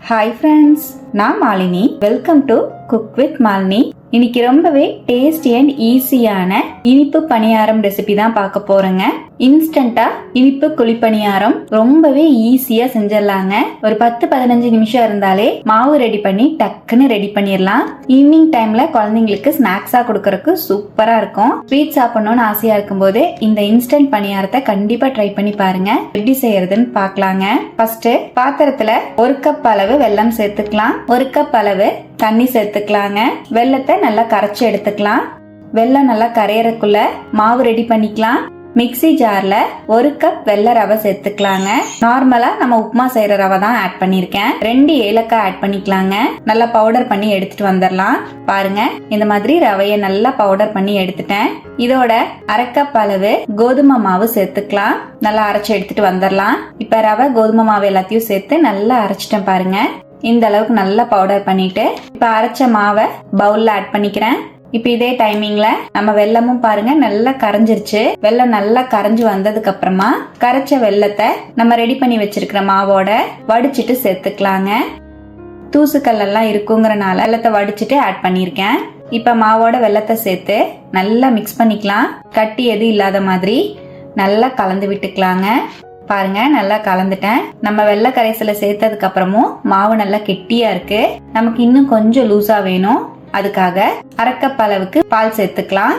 Hi friends, நான் Malini. Welcome to cook with Malini. இன்னைக்கு ரொம்பவே டேஸ்டி அண்ட் ஈஸியான இனிப்பு பணியாரம் ரெசிபி தான் பார்க்க போறேங்க. இன்ஸ்டன்டா இனிப்பு குழிப்பணியாரம் ரொம்பவே ஈஸியா செஞ்சிடலாங்க. ஒரு 10-15 நிமிஷம் இருந்தாலே மாவு ரெடி பண்ணி டக்குன்னு ரெடி பண்ணிடலாம். ஈவினிங் டைம்ல குழந்தைங்களுக்கு ஸ்நாக்ஸா கொடுக்கறதுக்கு சூப்பரா இருக்கும். ஸ்வீட் சாப்பிடணும்னு ஆசையா இருக்கும் போது இந்த இன்ஸ்டன்ட் பணியாரத்தை கண்டிப்பா ட்ரை பண்ணி பாருங்க. எப்படி செய்யறதுன்னு பாக்கலாங்க. ஃபர்ஸ்ட் பாத்திரத்துல 1 கப் அளவு வெல்லம் சேர்த்துக்கலாம். 1 கப் அளவு தண்ணி சேர்த்துக்கலாங்க. வெல்லத்தை நல்லா கரைச்சி எடுத்துக்கலாம். வெல்லம் நல்லா கரையறதுக்குள்ள மாவு ரெடி பண்ணிக்கலாம். மிக்ஸி ஜார்ல 1 கப் வெள்ளை ரவை சேர்த்துக்கலாங்க. நார்மலா நம்ம உப்புமா செய்யற ரவை தான் ஆட் பண்ணிருக்கேன். 2 ஏலக்காய் ஆட் பண்ணிக்கலாங்க. நல்லா பவுடர் பண்ணி எடுத்துட்டு வந்துடலாம். பாருங்க, இந்த மாதிரி ரவையை நல்லா பவுடர் பண்ணி எடுத்துட்டேன். இதோட 1/2 கப் அளவு கோதுமை மாவு சேர்த்துக்கலாம். நல்லா அரைச்சு எடுத்துட்டு வந்துடலாம். இப்ப ரவை கோதுமை மாவு எல்லாத்தையும் சேர்த்து நல்லா அரைச்சிட்டேன். பாருங்க, இந்த அளவுக்கு நல்லா பவுடர் பண்ணிட்டு இப்ப அரைச்ச மாவை பவுல்ல ஆட் பண்ணிக்கிறேன். இப்ப இதே டைமிங்ல நம்ம வெல்லமும் பாருங்க நல்லா கரைஞ்சிருச்சு. வெல்லம் நல்லா கரைஞ்சு வந்ததுக்கு அப்புறமா கரைச்ச வெல்லத்தை நம்ம ரெடி பண்ணி வச்சிருக்கிற மாவோட வடிச்சிட்டு சேர்த்துக்கலாங்க. தூசுக்கல் எல்லாம் இருக்குங்கிறனால வெல்லத்தை வடிச்சிட்டு ஆட் பண்ணிருக்கேன். இப்ப மாவோட வெல்லத்தை சேர்த்து நல்லா மிக்ஸ் பண்ணிக்கலாம். கட்டி எதுவும் இல்லாத மாதிரி நல்லா கலந்து விட்டுக்கலாங்க. பாருங்க, நல்லா கலந்துட்டேன். நம்ம வெள்ளை கரைசல சேர்த்ததுக்கு அப்புறமும் மாவு நல்லா கெட்டியா இருக்கு. நமக்கு இன்னும் கொஞ்சம் லூசா வேணும். அதுக்காக 1/2 கப் அளவுக்கு பால் சேர்த்துக்கலாம்.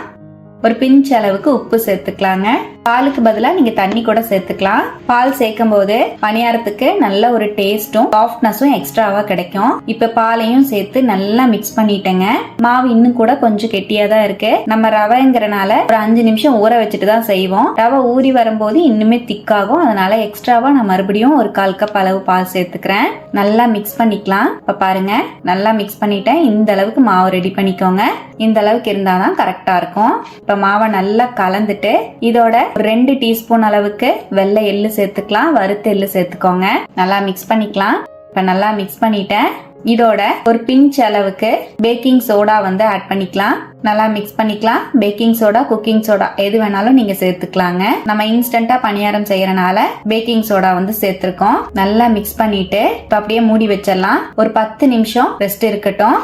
ஒரு பிஞ்ச் அளவுக்கு உப்பு சேர்த்துக்கலாங்க. பாலுக்கு பதிலா நீங்க தண்ணி கூட சேர்த்துக்கலாம். பால் சேர்க்கும் போது பணியாரத்துக்கு நல்ல ஒரு டேஸ்டும் சாஃப்ட்னஸும் எக்ஸ்ட்ராவா கிடைக்கும். இப்ப பாலையும் சேர்த்து நல்லா மிக்ஸ் பண்ணிட்டேங்க. மாவு இன்னும் கூட கொஞ்சம் கெட்டியா தான் இருக்கு. நம்ம ரவைங்கிறனால ஒரு 5 நிமிஷம் ஊற வச்சுட்டு தான் செய்வோம். ரவை ஊறி வரும்போது இன்னுமே திக்காகும். அதனால எக்ஸ்ட்ராவா நான் மறுபடியும் ஒரு 1/4 கப் அளவு பால் சேர்த்துக்கிறேன். நல்லா மிக்ஸ் பண்ணிக்கலாம். இப்ப பாருங்க, நல்லா மிக்ஸ் பண்ணிட்டேன். இந்த அளவுக்கு மாவு ரெடி பண்ணிக்கோங்க. இந்த அளவுக்கு இருந்தாதான் கரெக்டா இருக்கும். இப்ப மாவை நல்லா கலந்துட்டு இதோட 2 டீஸ்பூன் அளவுக்கு வெள்ளை எள்ளு சேர்த்துக்கலாம். வறுத்த எள்ளு சேர்த்துக்கோங்க. நல்லா மிக்ஸ் பண்ணிக்கலாம். இப்ப நல்லா மிக்ஸ் பண்ணிட்டேன். இதோட ஒரு பிஞ்ச் அளவுக்கு பேக்கிங் சோடா ஆட் பண்ணிக்கலாம். நல்லா மிக்ஸ் பண்ணிக்கலாம். பேக்கிங் சோடா, குக்கிங் சோடா எது வேணாலும் நீங்க சேர்த்துக்கலாங்க. நம்ம இன்ஸ்டன்டா பணியாரம் செய்யறனால பேக்கிங் சோடா சேர்த்திருக்கோம். நல்லா மிக்ஸ் பண்ணிட்டு இப்ப அப்படியே மூடி வச்சிடலாம். ஒரு 10 நிமிஷம் ரெஸ்ட் இருக்கட்டும்.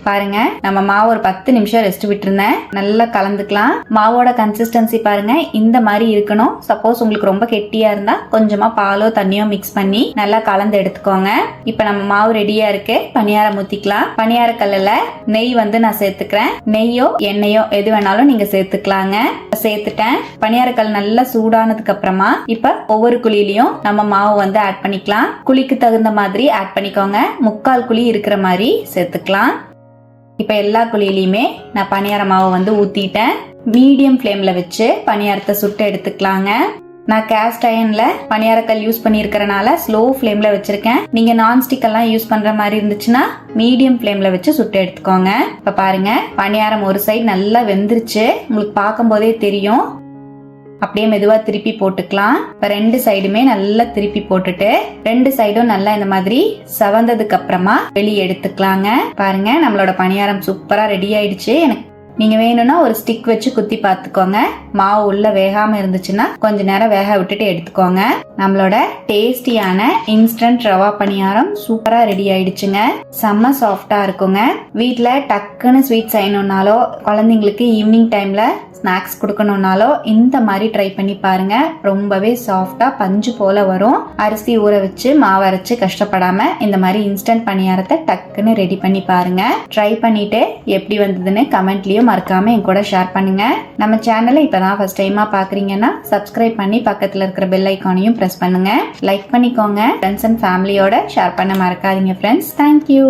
பாருங்க, நம்ம மாவு ஒரு 10 நிமிஷம் ரெஸ்ட் விட்டுருந்தேன். நல்லா கலந்துக்கலாம். மாவோட கன்சிஸ்டன்சி பாருங்க, இந்த மாதிரி இருக்கணும். சப்போஸ் உங்களுக்கு ரொம்ப கெட்டியா இருந்தா கொஞ்சமா பாலோ தண்ணியோ மிக்ஸ் பண்ணி நல்லா கலந்து எடுத்துக்கோங்க. இப்ப நம்ம மாவு ரெடியா இருக்கு. பணியாரம் ஊத்திக்கலாம். பணியார கல்லுல நெய் நான் சேர்த்துக்கிறேன். நெய்யோ எண்ணெயோ எது வேணாலும் நீங்க சேர்த்துக்கலாங்க. சேர்த்துட்டேன். பணியார கல் நல்லா சூடானதுக்கு அப்புறமா இப்ப ஒவ்வொரு குழியிலையும் நம்ம மாவு ஆட் பண்ணிக்கலாம். குழிக்கு தகுந்த மாதிரி ஆட் பண்ணிக்கோங்க. 3/4 குழி இருக்கிற மாதிரி சேர்த்துக்கலாம். இப்ப எல்லா குழியிலையுமே நான் பணியார மாவு ஊத்திட்டேன். மீடியம் ஃப்ளேம்ல வச்சு பணியாரத்தை சுட்டு எடுத்துக்கலாங்க. நான் கேஸ்ட் அயன்ல பணியாரக்கல் யூஸ் பண்ணிருக்கிறனால ஸ்லோ ஃப்ளேம்ல வச்சிருக்கேன். நீங்க நான்ஸ்டிக் எல்லாம் யூஸ் பண்ற மாதிரி இருந்துச்சுன்னா மீடியம் ஃப்ளேம்ல வச்சு சுட்டு எடுத்துக்கோங்க. இப்ப பாருங்க, பணியாரம் ஒரு சைடு நல்லா வெந்துருச்சு. உங்களுக்கு பார்க்கும் போதே தெரியும். அப்படியே மெதுவா திருப்பி போட்டுக்கலாம். இப்ப 2 சைடுமே நல்லா திருப்பி போட்டுட்டு 2 சைடும் நல்லா இந்த மாதிரி செவந்ததுக்கு அப்புறமா வெளியே எடுத்துக்கலாங்க. பாருங்க, நம்மளோட பணியாரம் சூப்பரா ரெடி ஆயிடுச்சு. நீங்க வேணும்னா ஒரு ஸ்டிக் வச்சு குத்தி பாத்துக்கோங்க. மாவு உள்ள வேகாம இருந்துச்சுன்னா கொஞ்ச நேரம் வேக விட்டுட்டு எடுத்துக்கோங்க. நம்மளோட டேஸ்டியான இன்ஸ்டன்ட் ரவா பணியாரம் சூப்பரா ரெடி ஆயிடுச்சுங்க. செம்ம சாஃப்டா இருக்குங்க. வீட்டுல டக்குன்னு ஸ்வீட் செய்யணும்னாலோ குழந்தைங்களுக்கு ஈவினிங் டைம்ல ஸ்நாக்ஸ் கொடுக்கணும்னாலோ இந்த மாதிரி ட்ரை பண்ணி பாருங்க. ரொம்பவே சாஃப்டா பஞ்சு போல வரும். அரிசி ஊற வச்சு மாவு அரைச்சு கஷ்டப்படாம இந்த மாதிரி இன்ஸ்டன்ட் பணியாரத்தை டக்குன்னு ரெடி பண்ணி பாருங்க. ட்ரை பண்ணிட்டு எப்படி வந்ததுன்னு கமெண்ட்லயும் மறக்காம என் கூட ஷேர் பண்ணுங்க. நம்ம சேனலை இப்பதான் ஃபர்ஸ்ட் டைமா பாக்குறீங்கன்னா சப்ஸ்கிரைப் பண்ணி பக்கத்துல இருக்கிற பெல் ஐக்கானையும் பிரஸ் பண்ணுங்க. லைக் பண்ணிக்கோங்க. ஃப்ரெண்ட்ஸ் அண்ட் ஃபேமிலியோட ஷேர் பண்ண மறக்காதீங்க ஃப்ரெண்ட்ஸ். தேங்க்யூ.